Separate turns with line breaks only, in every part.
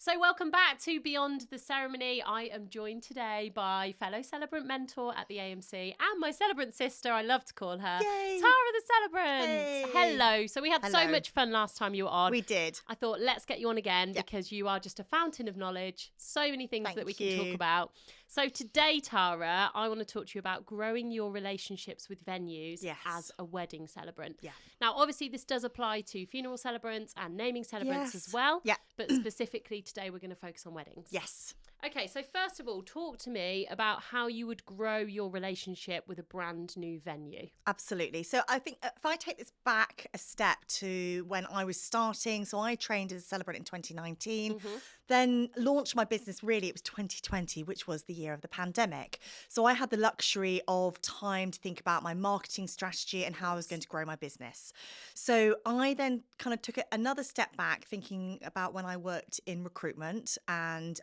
So welcome back to Beyond the Ceremony. I am joined today by fellow celebrant mentor at the AMC and my celebrant sister, I love to call her,
Yay.
Tara the Celebrant.
Hey.
Hello. So we had so
Hello.
much fun last time you were on.
We did.
I thought, let's get you on again
Yeah.
because you are just a fountain of knowledge. So many things
Thank
that we can
you.
talk about. So today, Tara, I want to talk to you about growing your relationships with venues
Yes.
as a wedding celebrant.
Yeah.
Now, obviously, this does apply to funeral celebrants and naming celebrants
Yes.
as well.
Yeah.
But specifically today, we're going to focus on weddings.
Yes.
Okay, so first of all, talk to me about how you would grow your relationship with a brand new venue.
Absolutely. So I think if I take this back a step to when I was starting, so I trained as a celebrant in 2019, then launched my business really, it was 2020, which was the year of the pandemic. So I had the luxury of time to think about my marketing strategy and how I was going to grow my business. So I then kind of took it another step back, thinking about when I worked in recruitment and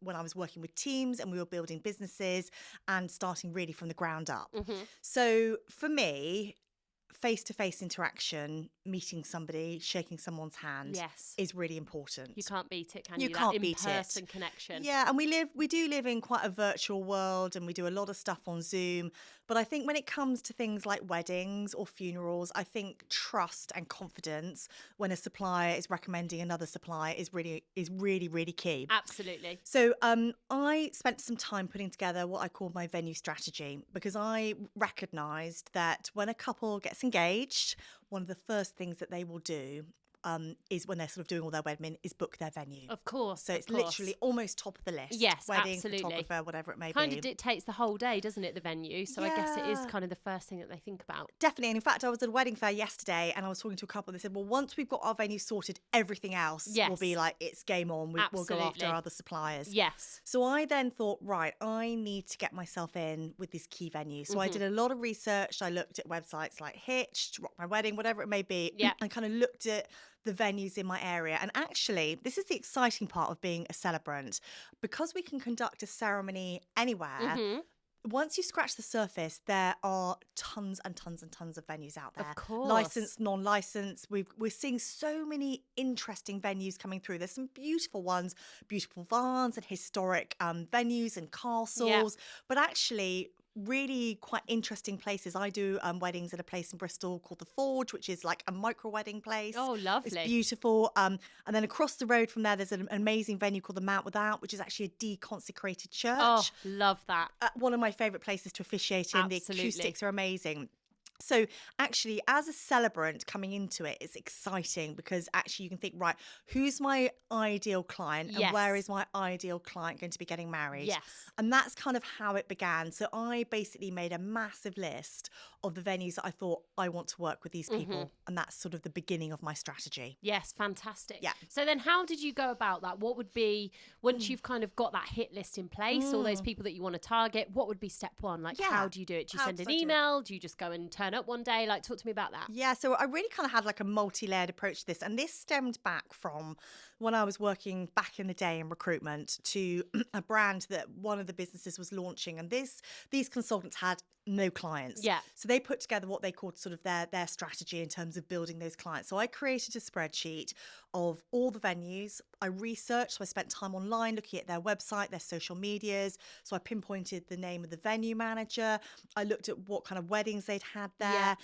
when I was working with teams and we were building businesses and starting really from the ground up. So for me, face-to-face interaction, meeting somebody, shaking someone's hand is really important.
You can't beat it, can you?
You can't beat it.
In-person connection.
Yeah, and we do live in quite a virtual world and we do a lot of stuff on Zoom. But I think when it comes to things like weddings or funerals, I think trust and confidence when a supplier is recommending another supplier is really key.
Absolutely.
So I spent some time putting together what I call my venue strategy because I recognised that when a couple gets engaged, one of the first things that they will do is when they're sort of doing all their wedding is book their venue.
Of course.
So it's literally almost top of the list.
Yes,
wedding,
absolutely.
photographer, whatever it may be.
Kind of dictates the whole day, doesn't it, the venue? So I guess it is
Yeah.
kind of the first thing that they think about.
Definitely. And in fact, I was at a wedding fair yesterday and I was talking to a couple and they said, well, once we've got our venue sorted, everything else will be like, it's game on. We'll go after our other suppliers.
Yes.
So I then thought, right, I need to get myself in with this key venue. So I did a lot of research. I looked at websites like Hitched, Rock My Wedding, whatever it may be, and kind of looked at the venues in my area. And actually, this is the exciting part of being a celebrant. Because we can conduct a ceremony anywhere, once you scratch the surface, there are tons and tons and tons of venues out there.
Of course.
Licensed, non-licensed. We're seeing so many interesting venues coming through. There's some beautiful ones, beautiful barns and historic venues and castles. But actually, really quite interesting places. I do weddings at a place in Bristol called The Forge, which is like a micro wedding place.
Oh, lovely.
It's beautiful. And then across the road from there, there's an amazing venue called the Mount Without, which is actually a deconsecrated church.
Oh, love that.
One of my favourite places to officiate in.
Absolutely.
The acoustics are amazing. So actually, as a celebrant coming into it, it's exciting because actually you can think, right, who's my ideal client and where is my ideal client going to be getting married?
Yes.
And that's kind of how it began. So I basically made a massive list of the venues that I thought I want to work with these people. And that's sort of the beginning of my strategy.
Yes, fantastic.
Yeah.
So then how did you go about that? What would be, once you've kind of got that hit list in place, all those people that you want to target, what would be step one? Like, how do you do it? Do you send an email? Do you just go and turn up one day? Like, talk to me about that.
Yeah, so I really kind of had like a multi-layered approach to this. And this stemmed back from when I was working back in the day in recruitment to a brand that one of the businesses was launching. And these consultants had no clients.
Yeah.
So they put together what they called sort of their strategy in terms of building those clients. So I created a spreadsheet of all the venues. I researched, so I spent time online looking at their website, their social medias. So I pinpointed the name of the venue manager. I looked at what kind of weddings they'd had there,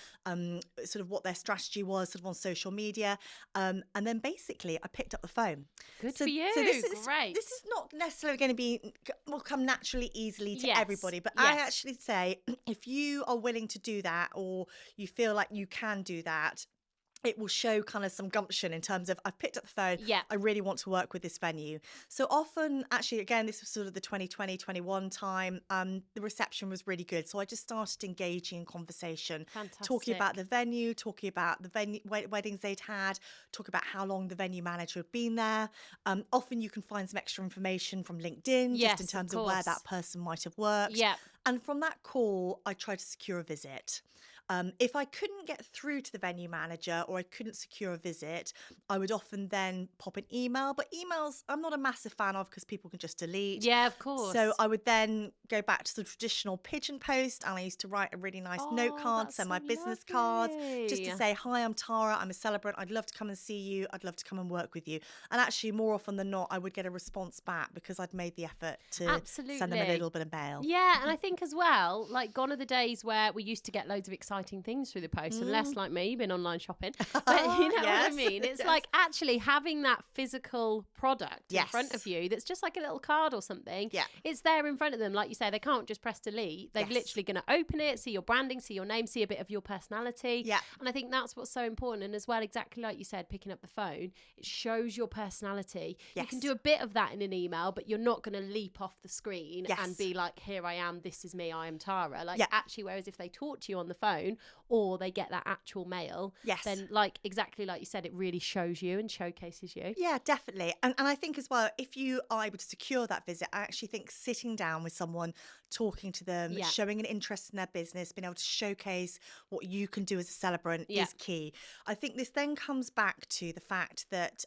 sort of what their strategy was sort of on social media. And then basically I picked up the phone.
Good for you.
So this is
great.
This is not necessarily going to will come naturally easily to
Yes.
everybody. But
Yes.
I actually say, if you are willing to do that or you feel like you can do that, it will show kind of some gumption in terms of I've picked up the phone.
Yeah.
I really want to work with this venue. So often, actually, again, this was sort of the 2020, 21 time. The reception was really good. So I just started engaging in conversation, talking about the venue, talking about the venue weddings they'd had, talking about how long the venue manager had been there. Often you can find some extra information from LinkedIn,
Yes,
just in terms
of
of where
course.
that person might have worked.
Yeah.
And from that call, I tried to secure a visit. If I couldn't get through to the venue manager or I couldn't secure a visit, I would often then pop an email. But emails, I'm not a massive fan of because people can just delete.
Yeah, of course.
So I would then go back to the traditional pigeon post, and I used to write a really nice note card, send my business cards, just to say, hi, I'm Tara, I'm a celebrant. I'd love to come and see you. I'd love to come and work with you. And actually, more often than not, I would get a response back because I'd made the effort to send them a little bit of mail.
Yeah, and I think as well, like gone are the days where we used to get loads of exciting things through the post, unless like me, you've been online shopping. But you know what I mean? It's like actually having that physical product in front of you that's just like a little card or something. Yeah. It's there in front of them. Like you say, they can't just press delete. They're literally going to open it, see your branding, see your name, see a bit of your personality. Yeah. And I think that's what's so important. And as well, exactly like you said, picking up the phone, it shows your personality. Yes. You can do a bit of that in an email, but you're not going to leap off the screen and be like, here I am, this is me, I am Tara. Like actually, whereas if they talk to you on the phone or they get that actual mail, then like exactly like you said, it really shows you and showcases you.
Yeah, definitely. And I think as well, if you are able to secure that visit, I actually think sitting down with someone, talking to them, showing an interest in their business, being able to showcase what you can do as a celebrant is key. I think this then comes back to the fact that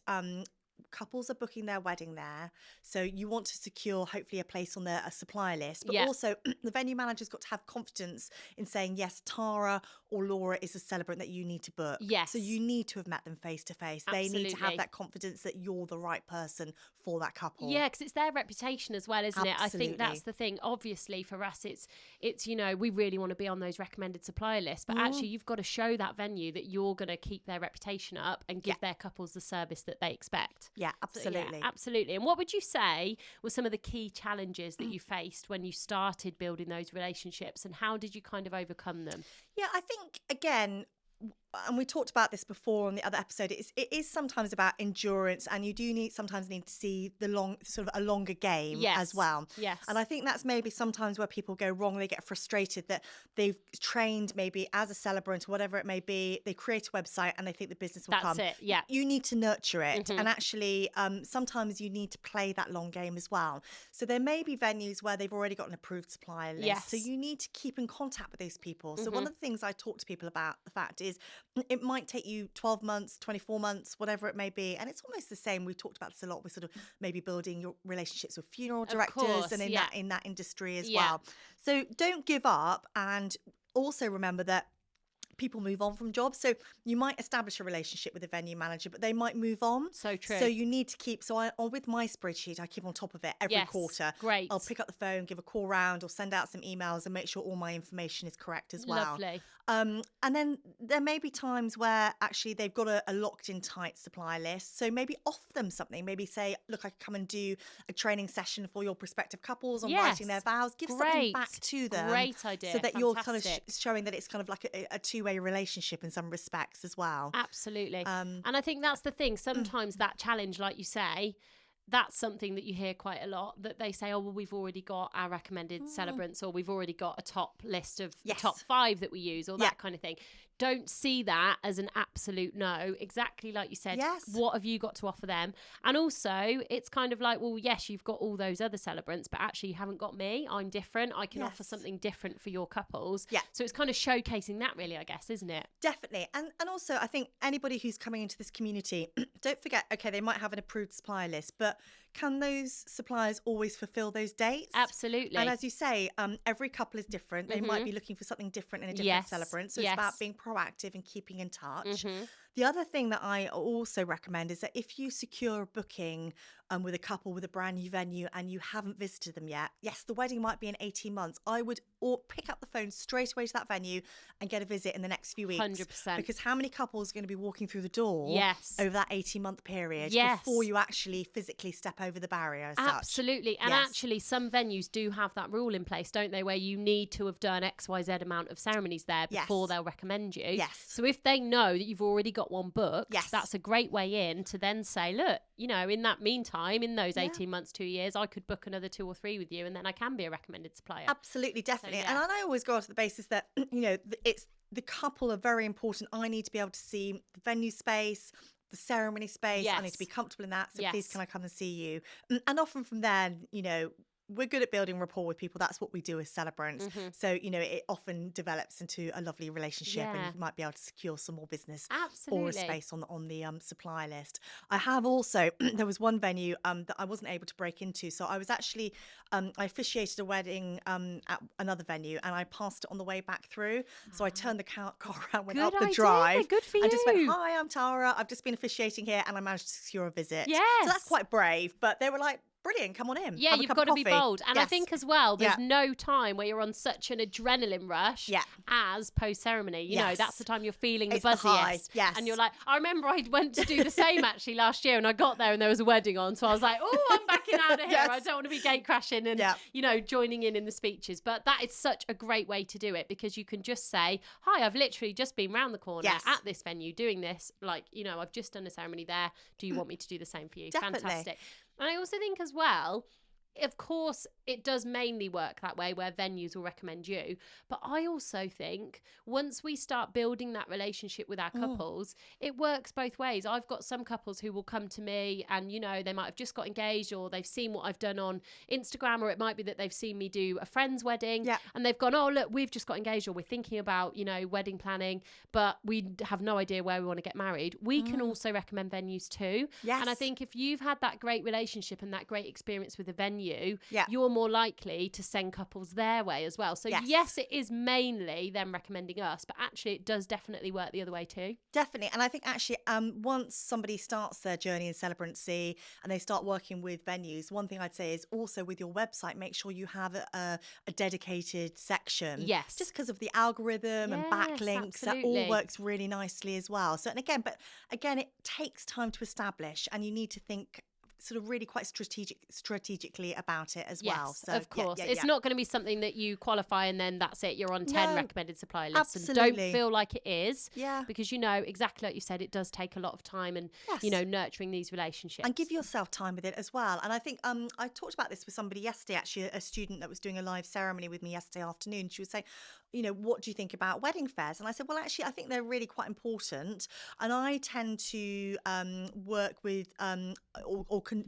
couples are booking their wedding there, so you want to secure hopefully a place on a supplier list, but also the venue manager's got to have confidence in saying, yes, Tara or Laura is a celebrant that you need to book. Yes. So you need to have met them face to face. They need to have that confidence that you're the right person for that couple.
Yeah, because it's their reputation as well, isn't it? I think that's the thing. Obviously for us, it's you know, we really want to be on those recommended supplier lists, but actually you've got to show that venue that you're going to keep their reputation up and give their couples the service that they expect.
Yeah, absolutely.
So, absolutely. And what would you say were some of the key challenges that you faced when you started building those relationships, and how did you kind of overcome them?
Yeah, I think, again, and we talked about this before on the other episode, it is sometimes about endurance, and you do sometimes need to see the a longer game as well. Yes. And I think that's maybe sometimes where people go wrong. They get frustrated that they've trained maybe as a celebrant or whatever it may be. They create a website and they think the business will come.
That's it, yeah.
You need to nurture it. And actually, sometimes you need to play that long game as well. So there may be venues where they've already got an approved supplier list. Yes. So you need to keep in contact with those people. So one of the things I talk to people about, the fact is, it might take you 12 months, 24 months, whatever it may be. And it's almost the same. We talked about this a lot. We're sort of maybe building your relationships with funeral directors and in that industry as well. So don't give up, and also remember that people move on from jobs. So you might establish a relationship with a venue manager, but they might move on.
So true.
So you need to keep, with my spreadsheet, I keep on top of it every quarter.
Great.
I'll pick up the phone, give a call round, or send out some emails and make sure all my information is correct as well.
Lovely.
And then there may be times where actually they've got a locked in tight supplier list. So maybe offer them something. Maybe say, look, I can come and do a training session for your prospective couples on writing their vows. Give something back to them.
Great idea.
So that you're kind of showing that it's kind of like a two-way relationship in some respects as well.
Absolutely. And I think that's the thing. Sometimes that challenge, like you say, that's something that you hear quite a lot, that they say, oh, well, we've already got our recommended celebrants, or we've already got a top list of the top 5 that we use, or that kind of thing. Don't see that as an absolute no. Exactly like you said, what have you got to offer them? And also, it's kind of like, well, yes, you've got all those other celebrants, but actually you haven't got me. I'm different. I can offer something different for your couples. Yeah. So it's kind of showcasing that really, I guess, isn't it?
Definitely. And also, I think anybody who's coming into this community, don't forget, okay, they might have an approved supplier list, but can those suppliers always fulfill those dates?
Absolutely.
And as you say, every couple is different. They might be looking for something different in a different celebrant. So it's about being proactive and keeping in touch. The other thing that I also recommend is that if you secure a booking with a couple with a brand new venue and you haven't visited them yet, yes, the wedding might be in 18 months. I would pick up the phone straight away to that venue and get a visit in the next few weeks.
100%.
Because how many couples are going to be walking through the door over that 18-month period before you actually physically step over the barrier as
Absolutely.
such?
And actually, some venues do have that rule in place, don't they, where you need to have done XYZ amount of ceremonies there before they'll recommend you. Yes. So if they know that you've already got one booked, that's a great way in to then say, look, you know, in that meantime, in those 18 months, 2 years, I could book another 2 or 3 with you, and then I can be a recommended supplier.
Absolutely, definitely. So, and I always go on to the basis that, you know, it's the couple are very important. I need to be able to see the venue space, the ceremony space. I need to be comfortable in that. So please, can I come and see you? And often from there, you know, we're good at building rapport with people. That's what we do as celebrants. So, you know, it often develops into a lovely relationship, and you might be able to secure some more business or a space on the supplier list. I have also, there was one venue that I wasn't able to break into. So I was actually, I officiated a wedding at another venue, and I passed it on the way back through. So I turned the car around, went up the drive.
Good for you.
And just went, hi, I'm Tara. I've just been officiating here, and I managed to secure a visit.
Yes.
So that's quite brave. But they were like, brilliant, come on in.
Yeah, you've got to be bold. And I think as well, there's no time where you're on such an adrenaline rush as post-ceremony. You know, that's the time you're feeling the buzziest.
Yes.
And you're like, I remember I went to do the same actually last year, and I got there and there was a wedding on. So I was like, oh, I'm backing out of here. I don't want to be gate crashing and, you know, joining in the speeches. But that is such a great way to do it, because you can just say, hi, I've literally just been round the corner at this venue doing this. Like, you know, I've just done a ceremony there. Do you want me to do the same for you?
Definitely.
Fantastic. And I also think as well, of course, it does mainly work that way where venues will recommend you. But I also think once we start building that relationship with our couples, it works both ways. I've got some couples who will come to me and, you know, they might have just got engaged, or they've seen what I've done on Instagram, or it might be that they've seen me do a friend's wedding and they've gone, oh, look, we've just got engaged, or we're thinking about, you know, wedding planning, but we have no idea where we want to get married. We can also recommend venues too. Yes. And I think if you've had that great relationship and that great experience with a venue, you're more likely to send couples their way as well. So yes, it is mainly them recommending us, but actually it does definitely work the other way too.
Definitely. And I think actually once somebody starts their journey in celebrancy and they start working with venues, one thing I'd say is also with your website, make sure you have a dedicated section.
Yes.
Just because of the algorithm and backlinks, that all works really nicely as well. So, and again, it takes time to establish, and you need to think sort of really quite strategically about it as well. So
of course. It's not going to be something that you qualify and then that's it, you're on 10 recommended supplier lists.
Absolutely.
And don't feel like it is. Yeah. Because, you know, exactly like you said, it does take a lot of time and, you know, nurturing these relationships.
And give yourself time with it as well. And I think I talked about this with somebody yesterday, actually, a student that was doing a live ceremony with me yesterday afternoon. She was saying, you know, what do you think about wedding fairs? And I said, well, actually, I think they're really quite important. And I tend to work with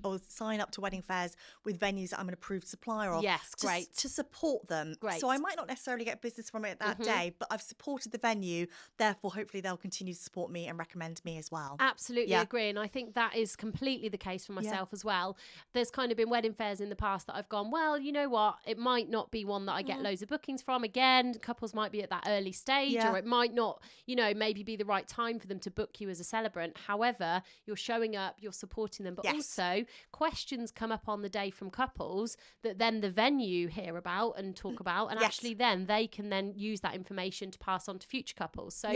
or sign up to wedding fairs with venues that I'm an approved supplier of.
Yes, great.
To support them.
Great.
So I might not necessarily get business from it that day, but I've supported the venue. Therefore, hopefully they'll continue to support me and recommend me as well.
Absolutely agree. And I think that is completely the case for myself as well. There's kind of been wedding fairs in the past that I've gone, well, you know what? It might not be one that I get loads of bookings from. Again, couples might be at that early stage or it might not, you know, maybe be the right time for them to book you as a celebrant. However, you're showing up, you're supporting them, but also questions come up on the day from couples that then the venue hear about and talk about, and actually then they can then use that information to pass on to future couples. So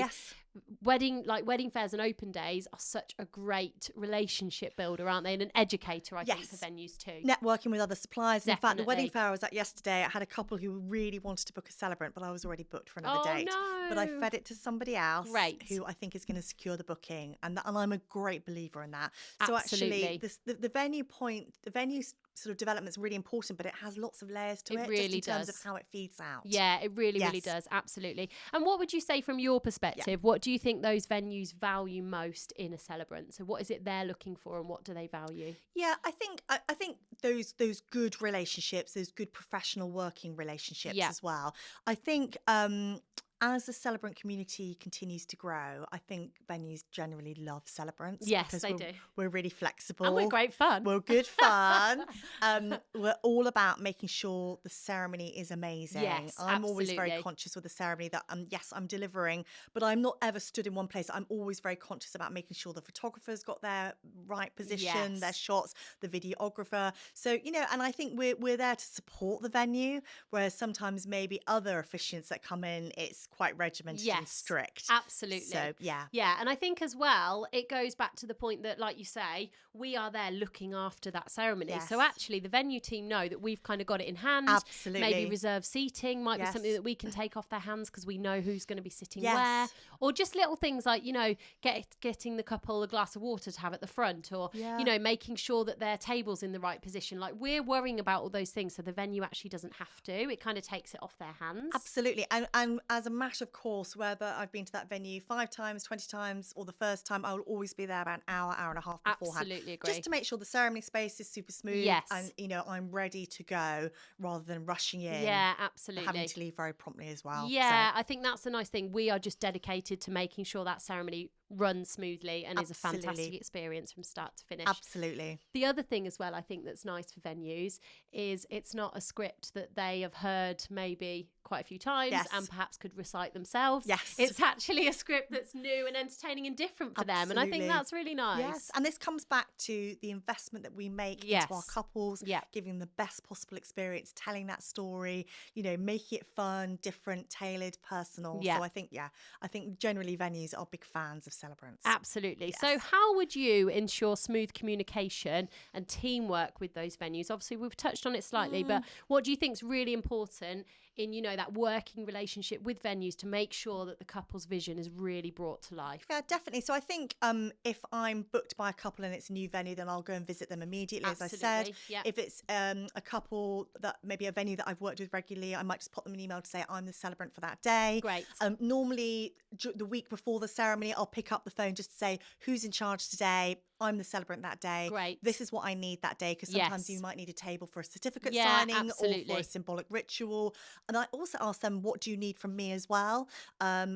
wedding fairs and open days are such a great relationship builder, aren't they? And an educator, I think, for venues too.
Networking with other suppliers. In fact, the wedding fair I was at yesterday, I had a couple who really wanted to book a celebrant, but I was already booked for another date.
No.
But I fed it to somebody else who I think is going to secure the booking. And I'm a great believer in that. So actually, the venue sort of development is really important, but it has lots of layers to it.
Really
just in terms of how it feeds out.
Yeah, it really does. Absolutely. And what would you say from your perspective? What do you think those venues value most in a celebrant? So what is it they're looking for and what do they value?
Yeah, I think those good relationships, those good professional working relationships as well. I think as the celebrant community continues to grow, I think venues generally love celebrants.
Yes, they do.
We're really flexible.
And we're great fun.
We're good fun. We're all about making sure the ceremony is amazing.
Yes,
I'm always very conscious with the ceremony that, yes, I'm delivering, but I'm not ever stood in one place. I'm always very conscious about making sure the photographer's got their right position, their shots, the videographer. So, you know, and I think we're there to support the venue, whereas sometimes maybe other officiants that come in, it's quite regimented and strict.
Absolutely.
So yeah,
and I think as well it goes back to the point that, like you say, we are there looking after that ceremony. So actually the venue team know that we've kind of got it in hand.
Absolutely.
Maybe reserved seating might be something that we can take off their hands because we know who's going to be sitting where, or just little things like, you know, getting the couple a glass of water to have at the front, or you know, making sure that their table's in the right position. Like, we're worrying about all those things so the venue actually doesn't have to. It kind of takes it off their hands.
Absolutely. And as a matter of course, whether I've been to that venue 5 times, 20 times, or the first time, I will always be there about an hour, hour and a half beforehand.
Absolutely agree.
Just to make sure the ceremony space is super smooth.
Yes.
And, you know, I'm ready to go rather than rushing in.
Yeah, absolutely.
Having to leave very promptly as well.
Yeah, I think that's the nice thing. We are just dedicated to making sure that ceremony runs smoothly and is a fantastic experience from start to finish.
Absolutely.
The other thing as well, I think that's nice for venues is it's not a script that they have heard maybe quite a few times and perhaps could recite themselves.
Yes.
It's actually a script that's new and entertaining and different for them. And I think that's really nice.
Yes. And this comes back to the investment that we make into our couples, giving them the best possible experience, telling that story, you know, making it fun, different, tailored, personal. So I think generally venues are big fans of celebrants.
Absolutely. Yes. So how would you ensure smooth communication and teamwork with those venues? Obviously, we've touched on it slightly, but what do you think is really important in, you know, that working relationship with venues to make sure that the couple's vision is really brought to life?
Yeah, definitely. So I think if I'm booked by a couple and it's a new venue, then I'll go and visit them immediately, as I said.
Yeah.
If it's a couple that maybe a venue that I've worked with regularly, I might just pop them an email to say I'm the celebrant for that day.
Great.
Normally, the week before the ceremony, I'll pick up the phone just to say who's in charge today. I'm the celebrant that day.
Great.
This is what I need that day, because sometimes you might need a table for a certificate signing or for a symbolic ritual. And I also ask them, what do you need from me as well?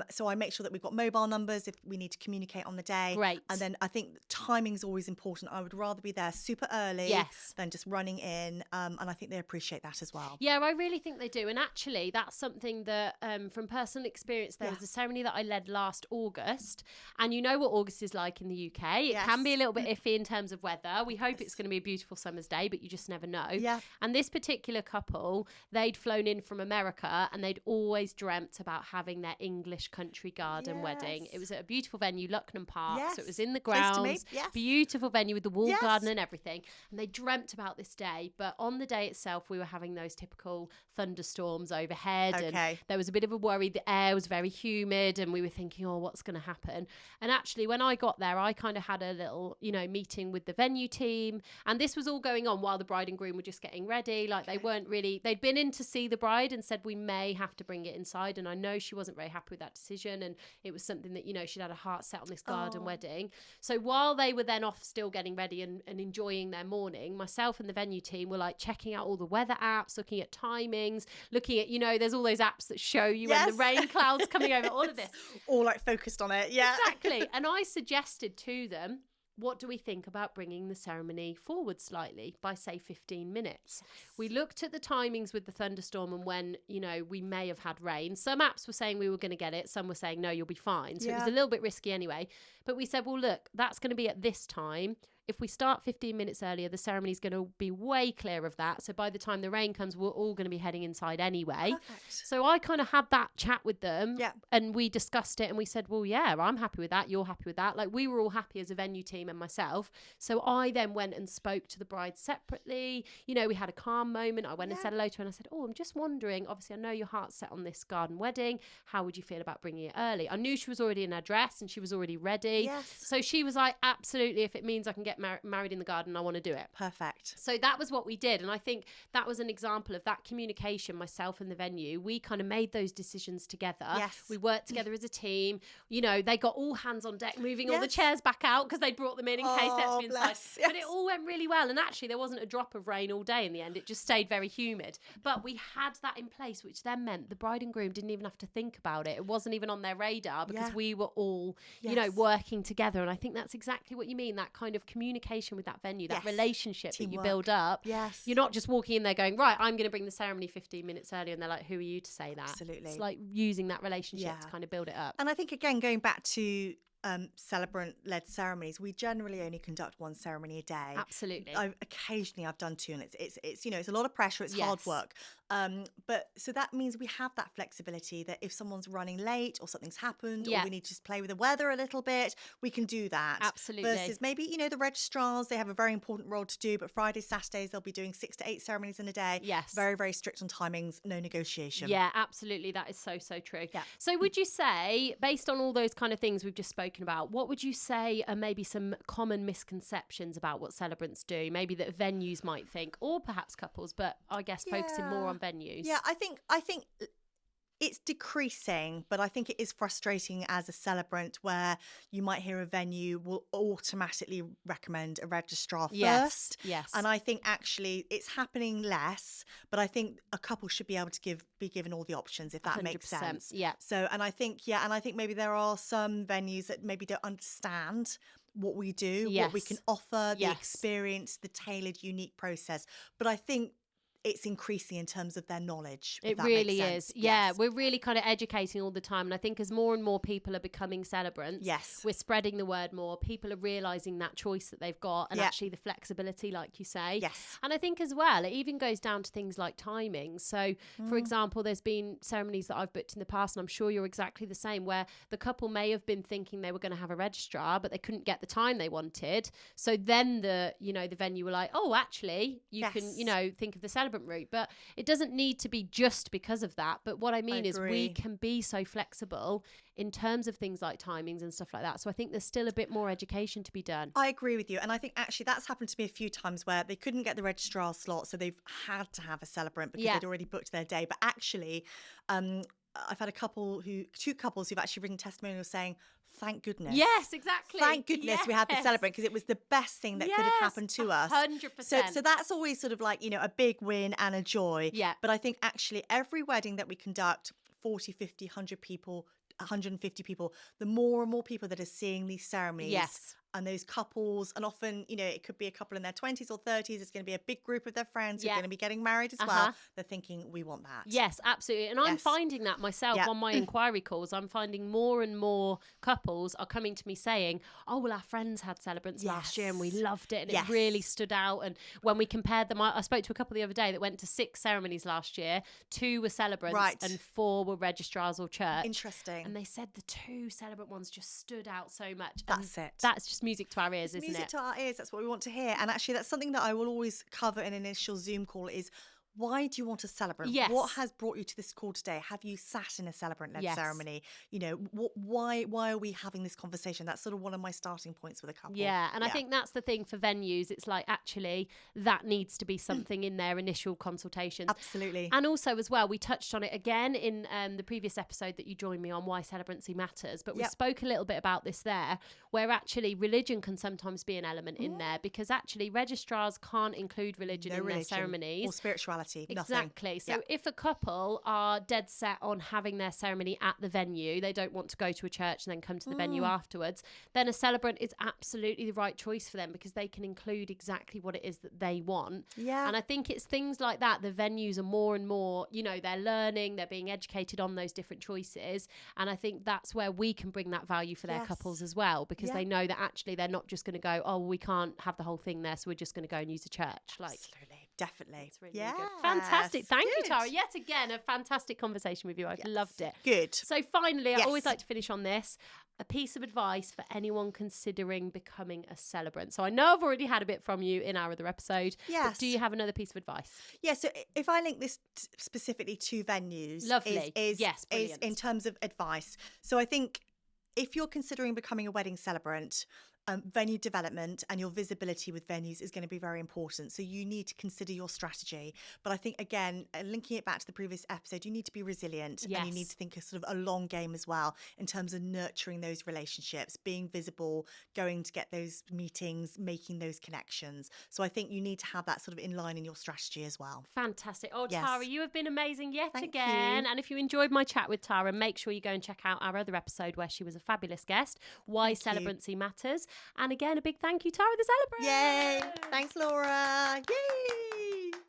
So I make sure that we've got mobile numbers if we need to communicate on the day.
Great.
And then I think timing is always important. I would rather be there super early than just running in. And I think they appreciate that as well.
Yeah, I really think they do. And actually, that's something that from personal experience, there was a ceremony that I led last August. And you know what August is like in the UK. It can be a little bit iffy in terms of weather. We hope it's going to be a beautiful summer's day, but you just never know.
Yeah.
And this particular couple, they'd flown in from America and they'd always dreamt about having their English country garden wedding. It was at a beautiful venue, Lucknam Park. So it was in the grounds. Beautiful venue with the walled garden and everything. And they dreamt about this day. But on the day itself, we were having those typical thunderstorms overhead. And there was a bit of a worry. The air was very humid and we were thinking, oh, what's going to happen? And actually, when I got there, I kind of had a little, you know, meeting with the venue team, and this was all going on while the bride and groom were just getting ready. Like they weren't really, they'd been in to see the bride and said we may have to bring it inside, and I know she wasn't very happy with that decision, and it was something that, you know, she'd had a heart set on this garden wedding. So while they were then off still getting ready and enjoying their morning, myself and the venue team were like checking out all the weather apps, looking at timings, looking at, you know, there's all those apps that show you when the rain clouds coming over, all of this,
all like focused on it.
Exactly. And I suggested to them, what do we think about bringing the ceremony forward slightly by, say, 15 minutes? We looked at the timings with the thunderstorm and when, you know, we may have had rain. Some apps were saying we were going to get it. Some were saying, no, you'll be fine. So it was a little bit risky anyway. But we said, well, look, that's going to be at this time. If we start 15 minutes earlier, the ceremony is going to be way clear of that. So by the time the rain comes, we're all going to be heading inside anyway.
Perfect.
So I kind of had that chat with them and we discussed it and we said, well, yeah, I'm happy with that. You're happy with that. Like we were all happy as a venue team and myself. So I then went and spoke to the bride separately. You know, we had a calm moment. I went and said hello to her and I said, oh, I'm just wondering, obviously I know your heart's set on this garden wedding. How would you feel about bringing it early? I knew she was already in her dress and she was already ready.
Yes.
So she was like, absolutely, if it means I can get married in the garden, I want to do it.
Perfect.
So that was what we did. And I think that was an example of that communication, myself and the venue. We kind of made those decisions together.
Yes.
We worked together as a team. You know, they got all hands on deck, moving all the chairs back out because they'd brought them in case they had to be inside.
Yes.
But it all went really well. And actually, there wasn't a drop of rain all day in the end. It just stayed very humid. But we had that in place, which then meant the bride and groom didn't even have to think about it. It wasn't even on their radar because we were all, you know, working together. And I think that's exactly what you mean, that kind of communication with that venue, that relationship that you build up.
Yes.
You're not just walking in there going, right, I'm going to bring the ceremony 15 minutes earlier. And they're like, who are you to say that?
Absolutely.
It's like using that relationship to kind of build it up.
And I think, again, going back to celebrant-led ceremonies, we generally only conduct one ceremony a day.
Absolutely.
Occasionally I've done two, and it's you know, it's a lot of pressure, it's hard work. But so that means we have that flexibility that if someone's running late or something's happened or we need to just play with the weather a little bit, we can do that.
Absolutely.
Versus maybe, you know, the registrars, they have a very important role to do, but Fridays, Saturdays, they'll be doing 6 to 8 ceremonies in a day.
Yes.
Very, very strict on timings, no negotiation.
Yeah, absolutely. That is so, so true. Yeah. So would you say, based on all those kind of things we've just spoken about, what would you say are maybe some common misconceptions about what celebrants do? Maybe that venues might think, or perhaps couples, but I guess focusing more on venues.
Yeah, I think it's decreasing, but I think it is frustrating as a celebrant where you might hear a venue will automatically recommend a registrar first.
Yes.
And I think actually it's happening less, but I think a couple should be able to be given all the options, if that makes sense.
Yeah.
So, and I think maybe there are some venues that maybe don't understand what we do, what we can offer, the experience, the tailored, unique process. But I think it's increasing in terms of their knowledge.
It really is. Yeah, we're really kind of educating all the time. And I think as more and more people are becoming celebrants, we're spreading the word more. People are realising that choice that they've got and actually the flexibility, like you say.
Yes.
And I think as well, it even goes down to things like timing. So, for example, there's been ceremonies that I've booked in the past, and I'm sure you're exactly the same, where the couple may have been thinking they were going to have a registrar, but they couldn't get the time they wanted. So then the venue were like, oh, actually, you can, think of the celebrant route. But it doesn't need to be just because of that. But what I mean is we can be so flexible in terms of things like timings and stuff like that. So I think there's still a bit more education to be done.
I agree with you. And I think actually that's happened to me a few times where they couldn't get the registrar slot, so they've had to have a celebrant because they'd already booked their day. But actually, I've had two couples who've actually written testimonials saying, thank goodness.
Yes, exactly.
Thank goodness we had the celebrant, because it was the best thing that could have happened to us.
100%.
So that's always sort of like, a big win and a joy.
Yeah.
But I think actually every wedding that we conduct, 40, 50, 100 people, 150 people, the more and more people that are seeing these ceremonies and those couples, and often, it could be a couple in their 20s or 30s. It's going to be a big group of their friends who are going to be getting married as well. They're thinking, we want that.
Yes, absolutely. And I'm finding that myself on my inquiry calls. I'm finding more and more couples are coming to me saying, oh, well, our friends had celebrants last year and we loved it and it really stood out. And when we compared them, I spoke to a couple the other day that went to 6 ceremonies last year. 2 were celebrants and 4 were registrars or church.
Interesting.
And they said the 2 celebrant ones just stood out so much.
That's it.
That's just music to our ears, isn't it?
Music to our ears. That's what we want to hear. And actually, that's something that I will always cover in an initial Zoom call is, why do you want a celebrant?
Yes.
What has brought you to this call today? Have you sat in a celebrant-led ceremony? Why are we having this conversation? That's sort of one of my starting points with a couple.
Yeah, and I think that's the thing for venues. It's like, actually, that needs to be something in their initial consultations.
Absolutely.
And also, as well, we touched on it again in the previous episode that you joined me on, Why Celebrancy Matters. But we spoke a little bit about this there, where actually religion can sometimes be an element in there, because actually registrars can't include religion in their ceremonies.
Or spirituality.
Exactly. So if a couple are dead set on having their ceremony at the venue, they don't want to go to a church and then come to the venue afterwards, then a celebrant is absolutely the right choice for them, because they can include exactly what it is that they want.
Yeah.
And I think it's things like that. The venues are more and more, they're learning, they're being educated on those different choices. And I think that's where we can bring that value for their couples as well, because they know that actually they're not just going to go, oh, we can't have the whole thing there, so we're just going to go and use a church.
Absolutely. Definitely.
It's really, really good. Fantastic. Thank you, Tara. Yet again, a fantastic conversation with you. I've loved it.
Good.
So finally, I always like to finish on this. A piece of advice for anyone considering becoming a celebrant. So I know I've already had a bit from you in our other episode.
Yes.
But do you have another piece of advice?
Yeah. So if I link this specifically to venues,
lovely.
Is
brilliant.
In terms of advice. So I think if you're considering becoming a wedding celebrant, venue development and your visibility with venues is going to be very important. So you need to consider your strategy. But I think, again, linking it back to the previous episode, you need to be resilient and you need to think of sort of a long game as well in terms of nurturing those relationships, being visible, going to get those meetings, making those connections. So I think you need to have that sort of in line in your strategy as well.
Fantastic. Oh, Tara, you have been amazing yet
Thank
again.
you.
And if you enjoyed my chat with Tara, make sure you go and check out our other episode where she was a fabulous guest, Why Celebrancy Matters. And again, a big thank you, Tara the Celebrant.
Yay! Thanks, Laura. Yay!